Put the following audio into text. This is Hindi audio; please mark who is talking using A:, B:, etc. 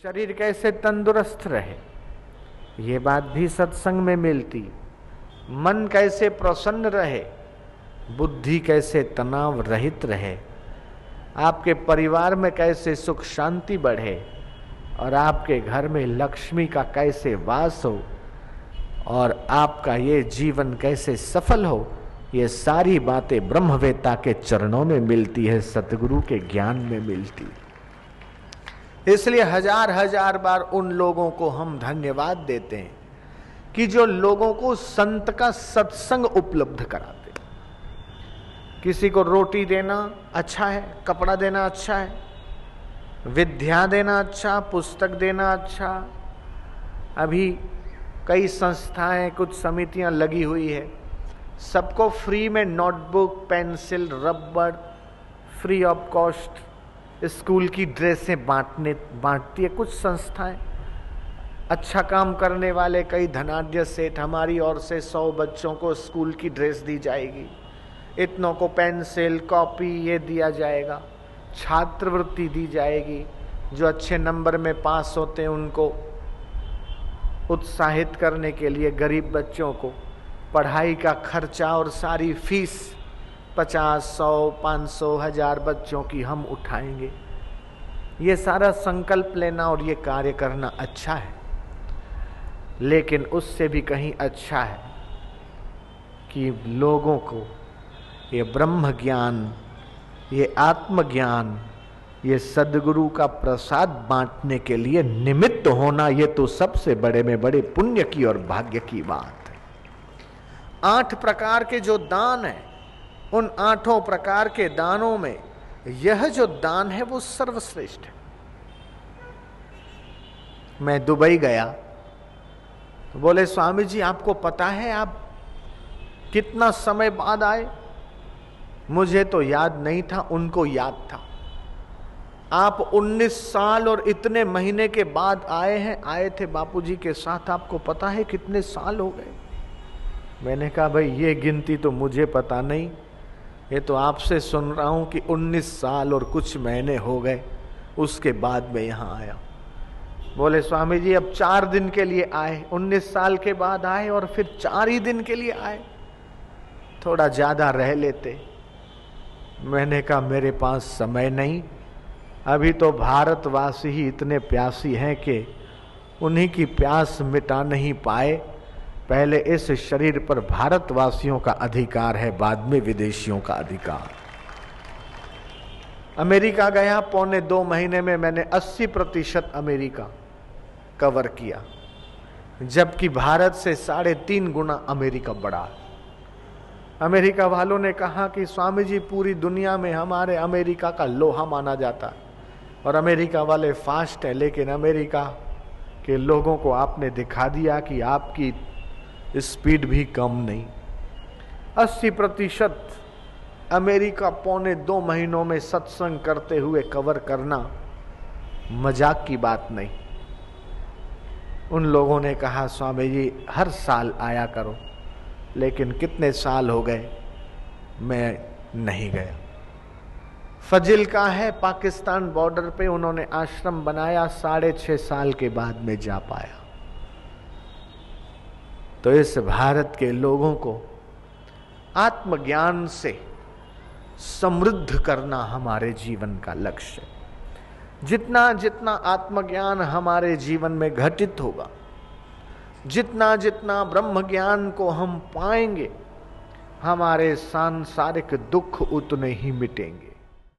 A: शरीर कैसे तंदुरुस्त रहे, ये बात भी सत्संग में मिलती। मन कैसे प्रसन्न रहे, बुद्धि कैसे तनाव रहित रहे, आपके परिवार में कैसे सुख शांति बढ़े और आपके घर में लक्ष्मी का कैसे वास हो और आपका ये जीवन कैसे सफल हो, ये सारी बातें ब्रह्मवेत्ता के चरणों में मिलती है, सतगुरु के ज्ञान में मिलती है। इसलिए हजार हजार बार उन लोगों को हम धन्यवाद देते हैं कि जो लोगों को संत का सत्संग उपलब्ध कराते। किसी को रोटी देना अच्छा है, कपड़ा देना अच्छा है, विद्या देना अच्छा, पुस्तक देना अच्छा। अभी कई संस्थाएं, कुछ समितियां लगी हुई है, सबको फ्री में नोटबुक, पेंसिल, रबड़ फ्री ऑफ कॉस्ट स्कूल की ड्रेसें बांटती है कुछ संस्थाएं। अच्छा काम करने वाले कई धनाढ्य सेठ, हमारी ओर से 100 बच्चों को स्कूल की ड्रेस दी जाएगी, इतनों को पेंसिल कॉपी ये दिया जाएगा, छात्रवृत्ति दी जाएगी, जो अच्छे नंबर में पास होते हैं उनको उत्साहित करने के लिए गरीब बच्चों को पढ़ाई का खर्चा और सारी फीस 50, 100, 500, 1000 बच्चों की हम उठाएंगे। ये सारा संकल्प लेना और ये कार्य करना अच्छा है, लेकिन उससे भी कहीं अच्छा है कि लोगों को ये ब्रह्म ज्ञान, ये आत्मज्ञान, ये सद्गुरु का प्रसाद बांटने के लिए निमित्त होना, ये तो सबसे बड़े में बड़े पुण्य की और भाग्य की बात है। 8 प्रकार के जो दान है, उन 8 प्रकार के दानों में यह जो दान है वो सर्वश्रेष्ठ है। मैं दुबई गया तो बोले, स्वामी जी आपको पता है आप कितना समय बाद आए? मुझे तो याद नहीं था, उनको याद था। आप 19 साल और इतने महीने के बाद आए हैं, आए थे बापूजी के साथ, आपको पता है कितने साल हो गए? मैंने कहा भाई ये गिनती तो मुझे पता नहीं, ये तो आपसे सुन रहा हूं कि 19 साल और कुछ महीने हो गए, उसके बाद मैं यहां आया। बोले स्वामी जी अब 4 दिन के लिए आए, 19 साल के बाद आए और फिर 4 ही दिन के लिए आए, थोड़ा ज्यादा रह लेते। मैंने कहा मेरे पास समय नहीं, अभी तो भारतवासी ही इतने प्यासी हैं कि उन्हीं की प्यास मिटा नहीं पाए। पहले इस शरीर पर भारतवासियों का अधिकार है, बाद में विदेशियों का अधिकार। अमेरिका गया, 1.25 महीने में मैंने 80% अमेरिका कवर किया, जबकि भारत से 3.5 गुना अमेरिका बड़ा है। अमेरिका वालों ने कहा कि स्वामी जी पूरी दुनिया में हमारे अमेरिका का लोहा माना जाता है और अमेरिका वाले फास्ट है, लेकिन अमेरिका के लोगों को आपने दिखा दिया कि आपकी स्पीड भी कम नहीं। 80% अमेरिका 1.25 महीनों में सत्संग करते हुए कवर करना मजाक की बात नहीं। उन लोगों ने कहा स्वामी जी हर साल आया करो, लेकिन कितने साल हो गए मैं नहीं गया। फजिल का है, पाकिस्तान बॉर्डर पे उन्होंने आश्रम बनाया, 6.5 साल के बाद में जा पाया। तो इस भारत के लोगों को आत्मज्ञान से समृद्ध करना हमारे जीवन का लक्ष्य है। जितना जितना आत्मज्ञान हमारे जीवन में घटित होगा, जितना जितना ब्रह्म ज्ञान को हम पाएंगे, हमारे सांसारिक दुख उतने ही मिटेंगे।